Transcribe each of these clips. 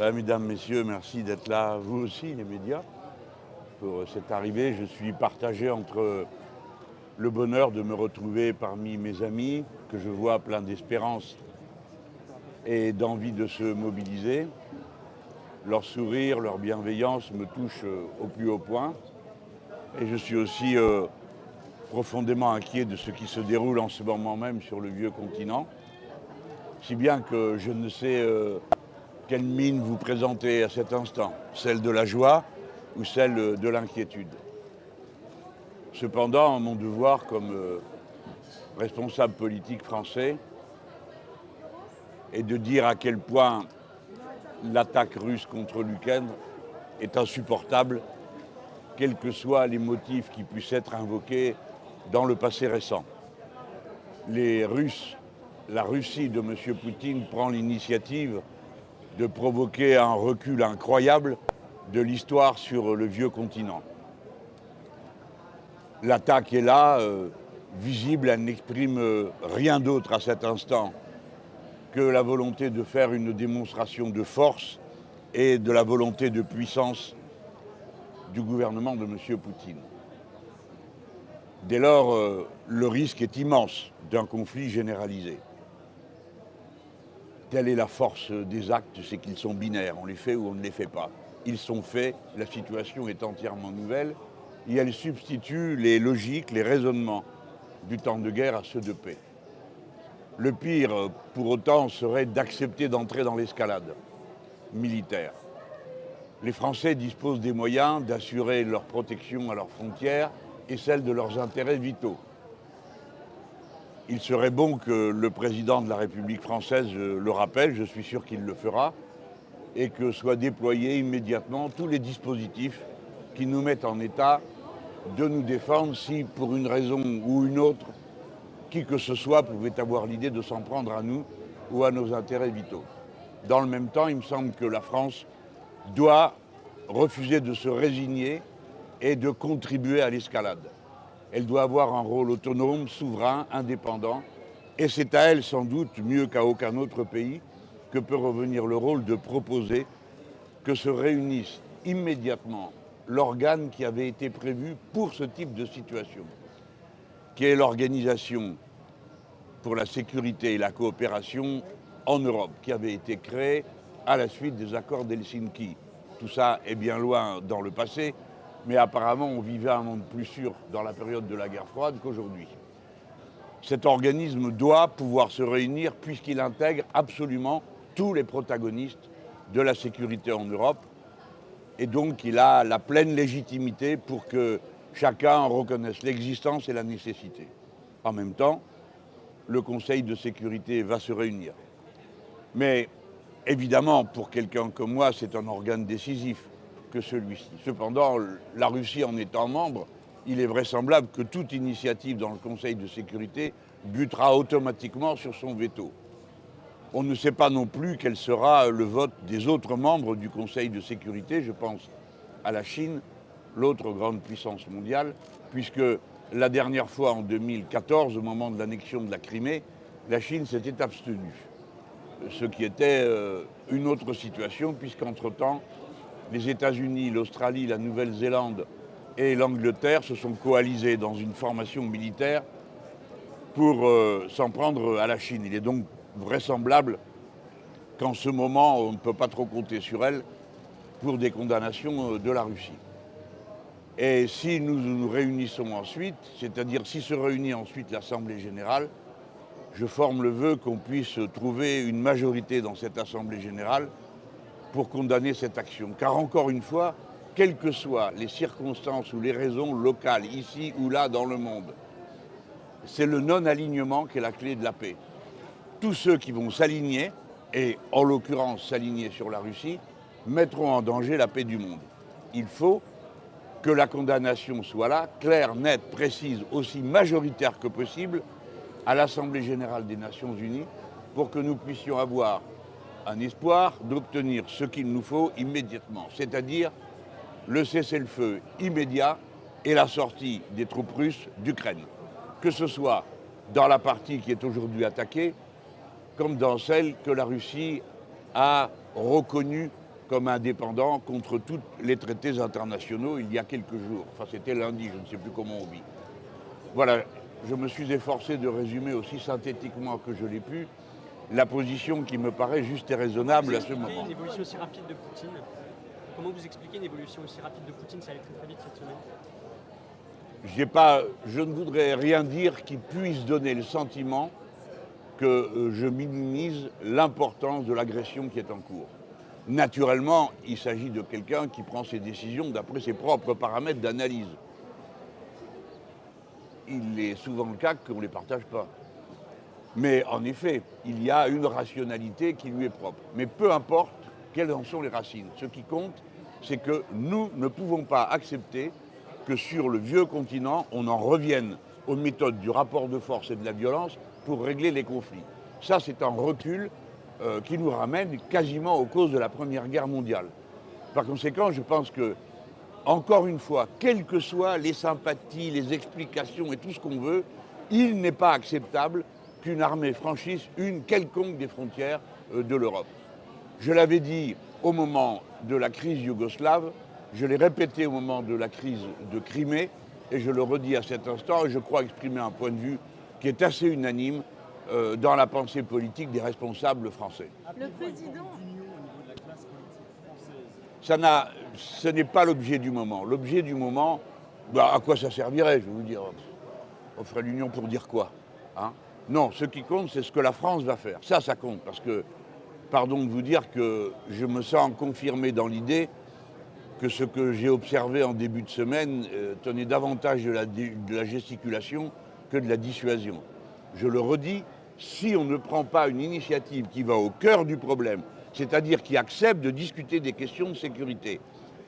Mesdames, Messieurs, merci d'être là, vous aussi, les médias, pour cette arrivée. Je suis partagé entre le bonheur de me retrouver parmi mes amis, que je vois plein d'espérance et d'envie de se mobiliser. Leur sourire, leur bienveillance me touchent au plus haut point. Et je suis aussi profondément inquiet de ce qui se déroule en ce moment même sur le vieux continent. Si bien que je ne sais quelle mine vous présenter à cet instant, celle de la joie ou celle de l'inquiétude. Cependant, mon devoir comme responsable politique français est de dire à quel point l'attaque russe contre l'Ukraine est insupportable, quels que soient les motifs qui puissent être invoqués dans le passé récent. Les Russes, la Russie de M. Poutine prend l'initiative de provoquer un recul incroyable de l'histoire sur le vieux continent. L'attaque est là, visible, elle n'exprime rien d'autre à cet instant que la volonté de faire une démonstration de force et de la volonté de puissance du gouvernement de M. Poutine. Dès lors, le risque est immense d'un conflit généralisé. Telle est la force des actes, c'est qu'ils sont binaires, on les fait ou on ne les fait pas. Ils sont faits, la situation est entièrement nouvelle, et elle substitue les logiques, les raisonnements du temps de guerre à ceux de paix. Le pire, pour autant, serait d'accepter d'entrer dans l'escalade militaire. Les Français disposent des moyens d'assurer leur protection à leurs frontières et celle de leurs intérêts vitaux. Il serait bon que le président de la République française le rappelle, je suis sûr qu'il le fera, et que soient déployés immédiatement tous les dispositifs qui nous mettent en état de nous défendre si, pour une raison ou une autre, qui que ce soit pouvait avoir l'idée de s'en prendre à nous ou à nos intérêts vitaux. Dans le même temps, il me semble que la France doit refuser de se résigner et de contribuer à l'escalade. Elle doit avoir un rôle autonome, souverain, indépendant, et c'est à elle sans doute, mieux qu'à aucun autre pays, que peut revenir le rôle de proposer que se réunisse immédiatement l'organe qui avait été prévu pour ce type de situation, qui est l'Organisation pour la sécurité et la coopération en Europe, qui avait été créée à la suite des accords d'Helsinki. Tout ça est bien loin dans le passé, mais apparemment on vivait un monde plus sûr dans la période de la guerre froide qu'aujourd'hui. Cet organisme doit pouvoir se réunir puisqu'il intègre absolument tous les protagonistes de la sécurité en Europe, et donc il a la pleine légitimité pour que chacun en reconnaisse l'existence et la nécessité. En même temps, le Conseil de sécurité va se réunir. Mais évidemment, pour quelqu'un comme moi, c'est un organe décisif que celui-ci. Cependant, la Russie en étant membre, il est vraisemblable que toute initiative dans le Conseil de sécurité butera automatiquement sur son veto. On ne sait pas non plus quel sera le vote des autres membres du Conseil de sécurité. Je pense à la Chine, l'autre grande puissance mondiale, puisque la dernière fois, en 2014, au moment de l'annexion de la Crimée, la Chine s'était abstenue. Ce qui était une autre situation, puisqu'entre-temps, les États-Unis, l'Australie, la Nouvelle-Zélande et l'Angleterre se sont coalisés dans une formation militaire pour s'en prendre à la Chine. Il est donc vraisemblable qu'en ce moment, on ne peut pas trop compter sur elle pour des condamnations de la Russie. Et si nous nous réunissons ensuite, c'est-à-dire si se réunit ensuite l'Assemblée générale, je forme le vœu qu'on puisse trouver une majorité dans cette Assemblée générale pour condamner cette action. Car encore une fois, quelles que soient les circonstances ou les raisons locales, ici ou là dans le monde, c'est le non-alignement qui est la clé de la paix. Tous ceux qui vont s'aligner, et en l'occurrence s'aligner sur la Russie, mettront en danger la paix du monde. Il faut que la condamnation soit là, claire, nette, précise, aussi majoritaire que possible, à l'Assemblée générale des Nations unies, pour que nous puissions avoir un espoir d'obtenir ce qu'il nous faut immédiatement, c'est-à-dire le cessez-le-feu immédiat et la sortie des troupes russes d'Ukraine, que ce soit dans la partie qui est aujourd'hui attaquée, comme dans celle que la Russie a reconnue comme indépendant contre tous les traités internationaux il y a quelques jours. Enfin, c'était lundi, je ne sais plus comment on vit. Voilà, je me suis efforcé de résumer aussi synthétiquement que je l'ai pu la position qui me paraît juste et raisonnable à ce moment. Une évolution aussi rapide de Poutine. Comment vous expliquez une évolution aussi rapide de Poutine? Ça allait très vite cette semaine. Je ne voudrais rien dire qui puisse donner le sentiment que je minimise l'importance de l'agression qui est en cours. Naturellement, il s'agit de quelqu'un qui prend ses décisions d'après ses propres paramètres d'analyse. Il est souvent le cas qu'on ne les partage pas. Mais en effet, il y a une rationalité qui lui est propre. Mais peu importe quelles en sont les racines. Ce qui compte, c'est que nous ne pouvons pas accepter que sur le vieux continent, on en revienne aux méthodes du rapport de force et de la violence pour régler les conflits. Ça, c'est un recul qui nous ramène quasiment aux causes de la Première Guerre mondiale. Par conséquent, je pense que, encore une fois, quelles que soient les sympathies, les explications et tout ce qu'on veut, il n'est pas acceptable qu'une armée franchisse une quelconque des frontières de l'Europe. Je l'avais dit au moment de la crise yougoslave, je l'ai répété au moment de la crise de Crimée, et je le redis à cet instant, et je crois exprimer un point de vue qui est assez unanime dans la pensée politique des responsables français. Le président. Ce n'est pas l'objet du moment. L'objet du moment, à quoi ça servirait, je vais vous dire. On ferait l'union pour dire quoi, hein? Non, ce qui compte, c'est ce que la France va faire. Ça compte, parce que, pardon de vous dire que je me sens confirmé dans l'idée que ce que j'ai observé en début de semaine tenait davantage de la gesticulation que de la dissuasion. Je le redis, si on ne prend pas une initiative qui va au cœur du problème, c'est-à-dire qui accepte de discuter des questions de sécurité,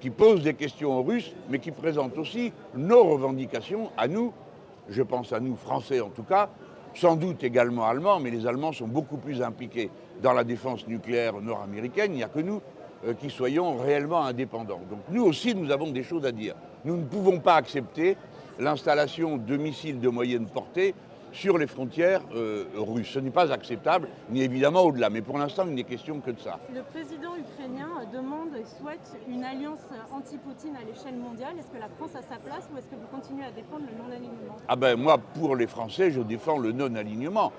qui pose des questions aux Russes, mais qui présente aussi nos revendications à nous, je pense à nous Français en tout cas, sans doute également Allemands, mais les Allemands sont beaucoup plus impliqués dans la défense nucléaire nord-américaine, il n'y a que nous qui soyons réellement indépendants. Donc nous aussi, nous avons des choses à dire. Nous ne pouvons pas accepter l'installation de missiles de moyenne portée sur les frontières russes. Ce n'est pas acceptable, ni évidemment au-delà. Mais pour l'instant, il n'est question que de ça. Le président ukrainien demande et souhaite une alliance anti-Poutine à l'échelle mondiale. Est-ce que la France a sa place ou est-ce que vous continuez à défendre le non-alignement? Moi, pour les Français, je défends le non-alignement.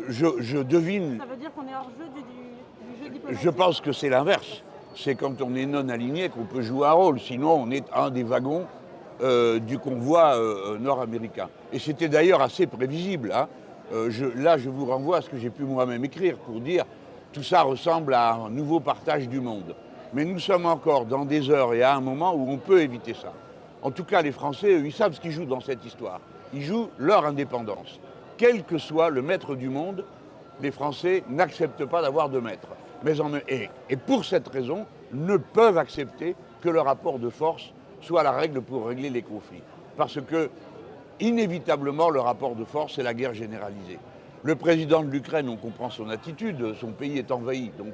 Je devine... Ça veut dire qu'on est hors jeu du jeu diplomatique? Je pense que c'est l'inverse. C'est quand on est non-aligné qu'on peut jouer un rôle. Sinon, on est un des wagons du convoi nord-américain. Et c'était d'ailleurs assez prévisible, hein. Je vous renvoie à ce que j'ai pu moi-même écrire pour dire tout ça ressemble à un nouveau partage du monde. Mais nous sommes encore dans des heures et à un moment où on peut éviter ça. En tout cas, les Français, eux, ils savent ce qu'ils jouent dans cette histoire. Ils jouent leur indépendance. Quel que soit le maître du monde, les Français n'acceptent pas d'avoir de maître. Et pour cette raison, ne peuvent accepter que le rapport de force soit la règle pour régler les conflits. Parce que, inévitablement, le rapport de force, c'est la guerre généralisée. Le président de l'Ukraine, on comprend son attitude, son pays est envahi. Donc,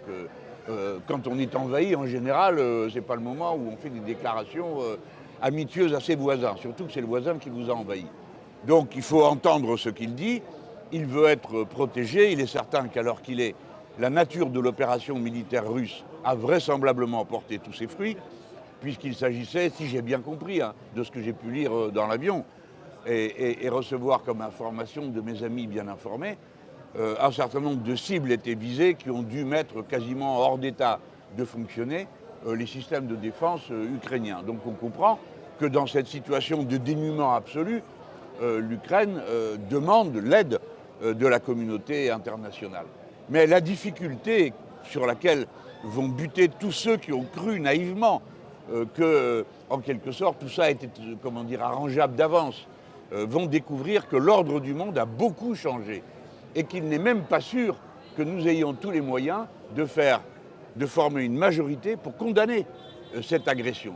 quand on est envahi, en général, c'est pas le moment où on fait des déclarations amitieuses à ses voisins, surtout que c'est le voisin qui vous a envahi. Donc, il faut entendre ce qu'il dit. Il veut être protégé. Il est certain qu'à l'heure qu'il est, la nature de l'opération militaire russe a vraisemblablement porté tous ses fruits, puisqu'il s'agissait, si j'ai bien compris, hein, de ce que j'ai pu lire dans l'avion et recevoir comme information de mes amis bien informés, un certain nombre de cibles étaient visées qui ont dû mettre quasiment hors d'état de fonctionner les systèmes de défense ukrainiens. Donc on comprend que dans cette situation de dénuement absolu, l'Ukraine demande l'aide de la communauté internationale. Mais la difficulté sur laquelle vont buter tous ceux qui ont cru naïvement que, en quelque sorte, tout ça était, arrangeable d'avance, vont découvrir que l'ordre du monde a beaucoup changé et qu'il n'est même pas sûr que nous ayons tous les moyens de former une majorité pour condamner cette agression.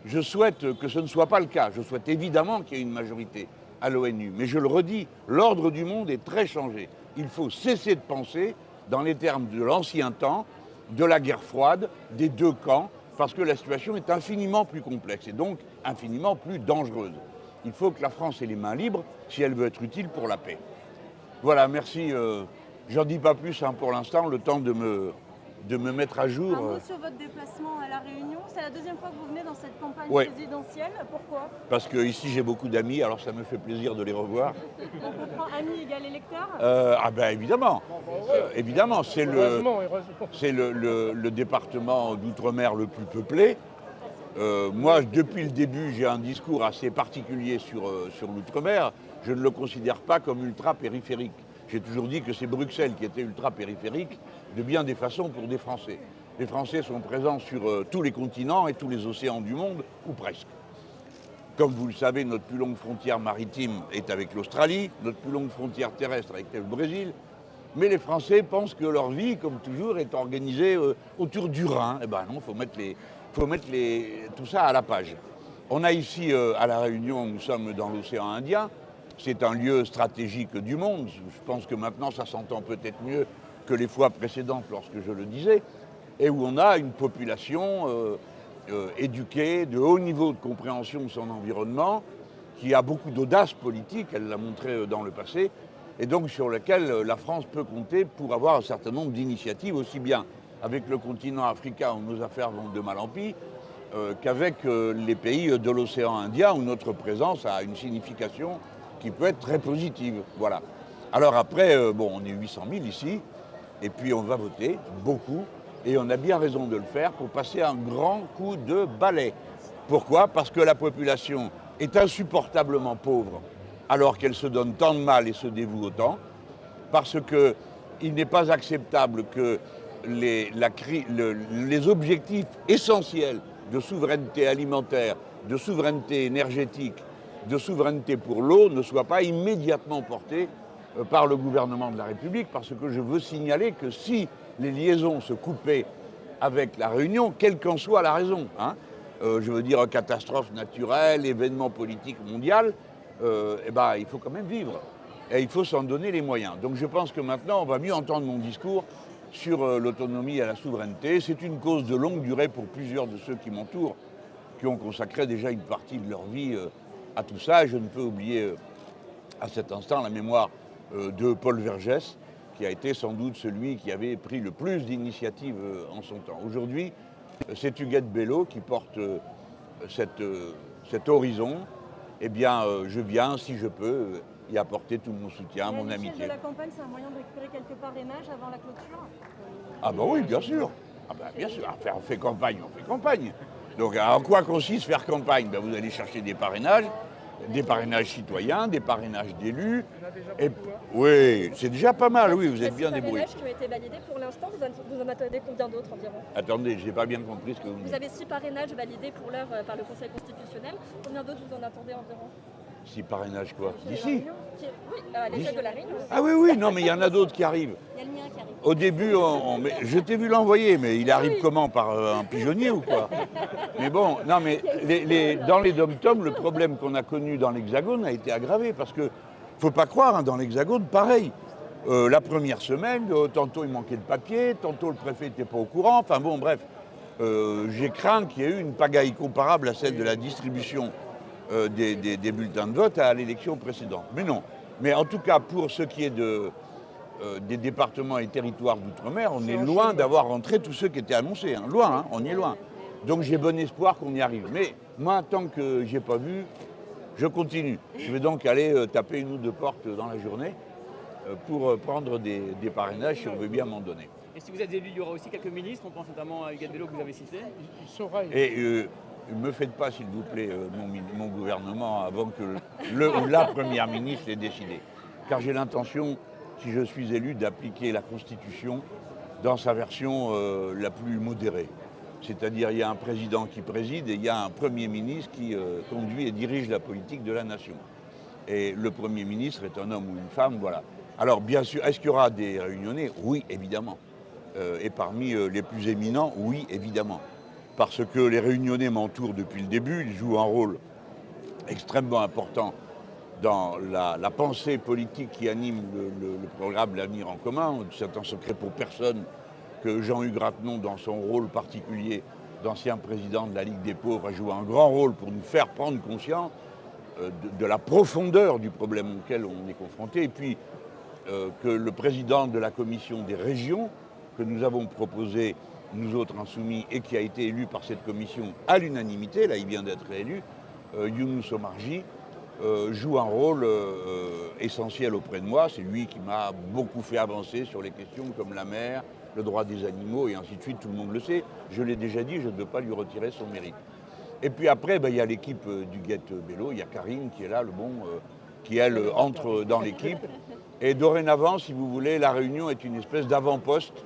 Je souhaite que ce ne soit pas le cas. Je souhaite évidemment qu'il y ait une majorité à l'ONU. Mais je le redis, l'ordre du monde est très changé. Il faut cesser de penser dans les termes de l'ancien temps, de la guerre froide, des deux camps, parce que la situation est infiniment plus complexe et donc infiniment plus dangereuse. Il faut que la France ait les mains libres si elle veut être utile pour la paix. Voilà, merci. J'en dis pas plus pour l'instant, le temps de de me mettre à jour. Un mot sur votre déplacement à La Réunion. C'est la deuxième fois que vous venez dans cette campagne Ouais. présidentielle. Pourquoi? Parce que ici j'ai beaucoup d'amis, alors ça me fait plaisir de les revoir. On comprend ami égale électeur. Ah ben évidemment, évidemment, c'est Heureusement. le département d'outre-mer le plus peuplé. Moi, depuis le début, j'ai un discours assez particulier sur l'outre-mer. Je ne le considère pas comme ultra-périphérique. J'ai toujours dit que c'est Bruxelles qui était ultra-périphérique de bien des façons pour des Français. Les Français sont présents sur tous les continents et tous les océans du monde, ou presque. Comme vous le savez, notre plus longue frontière maritime est avec l'Australie, notre plus longue frontière terrestre avec le Brésil. Mais les Français pensent que leur vie, comme toujours, est organisée autour du Rhin. Eh ben non, il faut mettre tout ça à la page. On a ici, à La Réunion, nous sommes dans l'océan Indien. C'est un lieu stratégique du monde. Je pense que maintenant, ça s'entend peut-être mieux que les fois précédentes lorsque je le disais. Et où on a une population éduquée, de haut niveau de compréhension de son environnement, qui a beaucoup d'audace politique, elle l'a montré dans le passé, et donc sur lequel la France peut compter pour avoir un certain nombre d'initiatives, aussi bien avec le continent africain où nos affaires vont de mal en pis, qu'avec les pays de l'océan Indien où notre présence a une signification qui peut être très positive. Voilà. Alors après, on est 800 000 ici, et puis on va voter, beaucoup, et on a bien raison de le faire pour passer un grand coup de balai. Pourquoi? Parce que la population est insupportablement pauvre, alors qu'elle se donne tant de mal et se dévoue autant, parce qu'il n'est pas acceptable que les objectifs essentiels de souveraineté alimentaire, de souveraineté énergétique, de souveraineté pour l'eau ne soient pas immédiatement portés par le gouvernement de la République, parce que je veux signaler que si les liaisons se coupaient avec la Réunion, quelle qu'en soit la raison, je veux dire catastrophe naturelle, événement politique mondial, il faut quand même vivre. Et il faut s'en donner les moyens. Donc je pense que maintenant, on va mieux entendre mon discours sur l'autonomie et la souveraineté. C'est une cause de longue durée pour plusieurs de ceux qui m'entourent, qui ont consacré déjà une partie de leur vie à tout ça. Et je ne peux oublier à cet instant la mémoire de Paul Vergès, qui a été sans doute celui qui avait pris le plus d'initiatives en son temps. Aujourd'hui, c'est Huguette Bello qui porte cet horizon. Eh bien, je viens, si je peux, y apporter tout mon soutien, mon amitié. L'échelle de la campagne, c'est un moyen de récupérer quelques parrainages avant la clôture? Ah bah oui, bien sûr. Ah bah bien sûr. On fait campagne, on fait campagne. Donc en quoi consiste faire campagne? Vous allez chercher des parrainages citoyens, des parrainages d'élus. Oui, c'est déjà pas mal, oui, vous êtes bien débrouillés. Qui ont été validés pour l'instant, vous en attendez combien d'autres environ? Attendez, j'ai pas bien compris ce que vous me dites. Vous avez 6 parrainages validés pour l'heure par le Conseil constitutionnel. Combien d'autres vous en attendez environ? 6 parrainages quoi? D'ici? Oui, à l'échelle de la Réunion. Ah oui, non, mais il y en a d'autres qui arrivent. Il y a le mien qui arrive. Au début, je t'ai vu l'envoyer, mais il arrive comment? Par un pigeonnier ou quoi? Mais bon, non, mais dans les dom-toms, le problème qu'on a connu dans l'Hexagone a été aggravé, parce que, faut pas croire, dans l'Hexagone, pareil. La première semaine, tantôt il manquait de papier, tantôt le préfet n'était pas au courant, enfin bon, bref. J'ai craint qu'il y ait eu une pagaille comparable à celle de la distribution des bulletins de vote à l'élection précédente. Mais non. Mais en tout cas, pour ce qui est des départements et territoires d'outre-mer, on est loin d'avoir rentré tous ceux qui étaient annoncés. Loin, on y est loin. Donc j'ai bon espoir qu'on y arrive. Mais moi, tant que j'ai pas vu, je continue. Je vais donc aller taper une ou deux portes dans la journée pour prendre des parrainages si on veut bien m'en donner. Et si vous êtes élu, il y aura aussi quelques ministres, on pense notamment à Huguette Bello que vous avez cité. Et ne me faites pas, s'il vous plaît, mon gouvernement avant que le ou la première ministre l'ait décidé. Car j'ai l'intention, si je suis élu, d'appliquer la Constitution dans sa version la plus modérée. C'est-à-dire, il y a un président qui préside et il y a un Premier ministre qui conduit et dirige la politique de la nation. Et le Premier ministre est un homme ou une femme, voilà. Alors, bien sûr, est-ce qu'il y aura des réunionnais? Oui, évidemment. Et parmi les plus éminents, oui, évidemment. Parce que les réunionnais m'entourent depuis le début, ils jouent un rôle extrêmement important dans la pensée politique qui anime le programme L'Avenir en commun. C'est un secret pour personne que Jean-Hugues Ratenon, dans son rôle particulier d'ancien président de la Ligue des pauvres, a joué un grand rôle pour nous faire prendre conscience de la profondeur du problème auquel on est confronté. Et puis que le président de la commission des régions que nous avons proposé, nous autres insoumis, et qui a été élu par cette commission à l'unanimité, là il vient d'être réélu, Younous Omarjee, joue un rôle essentiel auprès de moi. C'est lui qui m'a beaucoup fait avancer sur les questions comme la mer, le droit des animaux et ainsi de suite, tout le monde le sait. Je l'ai déjà dit, je ne veux pas lui retirer son mérite. Et puis après, il y a l'équipe du Guet-Bello, il y a Karine qui est là, le bon, qui elle entre dans l'équipe. Et dorénavant, si vous voulez, la Réunion est une espèce d'avant-poste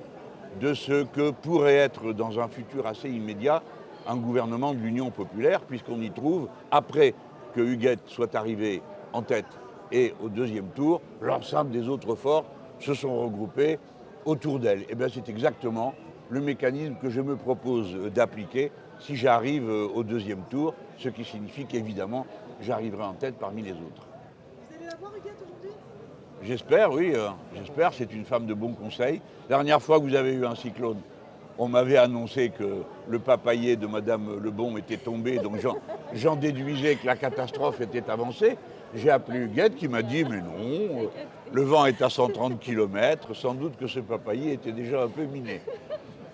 de ce que pourrait être dans un futur assez immédiat un gouvernement de l'Union populaire, puisqu'on y trouve, après que Huguette soit arrivé en tête et au deuxième tour, l'ensemble des autres forces se sont regroupés autour d'elle. Et bien c'est exactement le mécanisme que je me propose d'appliquer si j'arrive au deuxième tour, ce qui signifie qu'évidemment j'arriverai en tête parmi les autres. Vous allez la voir, Huguette, aujourd'hui? J'espère, oui, j'espère. C'est une femme de bon conseil. La dernière fois que vous avez eu un cyclone, on m'avait annoncé que le papayer de Madame Lebon était tombé, donc j'en déduisais que la catastrophe était avancée. J'ai appelé Huguette qui m'a dit « mais non, le vent est à 130 km, sans doute que ce papayer était déjà un peu miné ».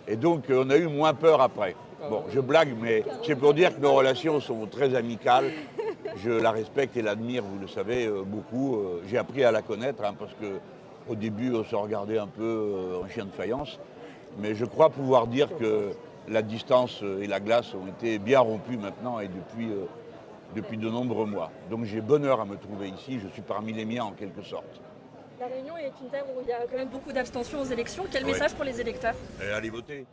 Et donc on a eu moins peur après. Bon, je blague, mais c'est pour dire que nos relations sont très amicales. Je la respecte et l'admire, vous le savez, beaucoup. J'ai appris à la connaître, hein, parce qu'au début, on se regardait un peu en chien de faïence. Mais je crois pouvoir dire que la distance et la glace ont été bien rompues maintenant et depuis de nombreux mois. Donc j'ai bonheur à me trouver ici, je suis parmi les miens en quelque sorte. La Réunion est une terre où il y a quand même beaucoup d'abstention aux élections. Quel Ouais. message pour les électeurs? Et allez voter,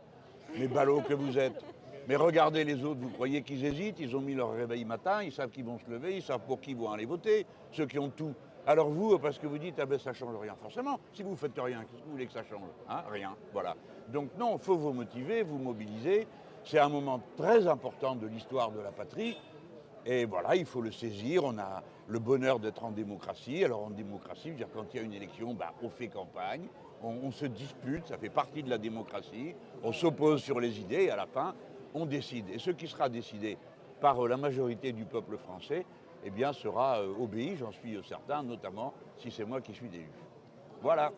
les ballots que vous êtes. Mais regardez les autres, vous croyez qu'ils hésitent? Ils ont mis leur réveil matin, ils savent qu'ils vont se lever, ils savent pour qui ils vont aller voter, ceux qui ont tout. Alors vous, parce que vous dites, ah ben ça change rien, forcément. Si vous ne faites rien, qu'est-ce que vous voulez que ça change? Hein? Rien, voilà. Donc non, il faut vous motiver, vous mobiliser. C'est un moment très important de l'histoire de la patrie. Et voilà, il faut le saisir. On a le bonheur d'être en démocratie. Alors en démocratie, je veux dire, quand il y a une élection, on fait campagne, on se dispute, ça fait partie de la démocratie. On s'oppose sur les idées et à la fin, on décide. Et ce qui sera décidé par la majorité du peuple français, eh bien, sera obéi, j'en suis certain, notamment si c'est moi qui suis élu. Voilà.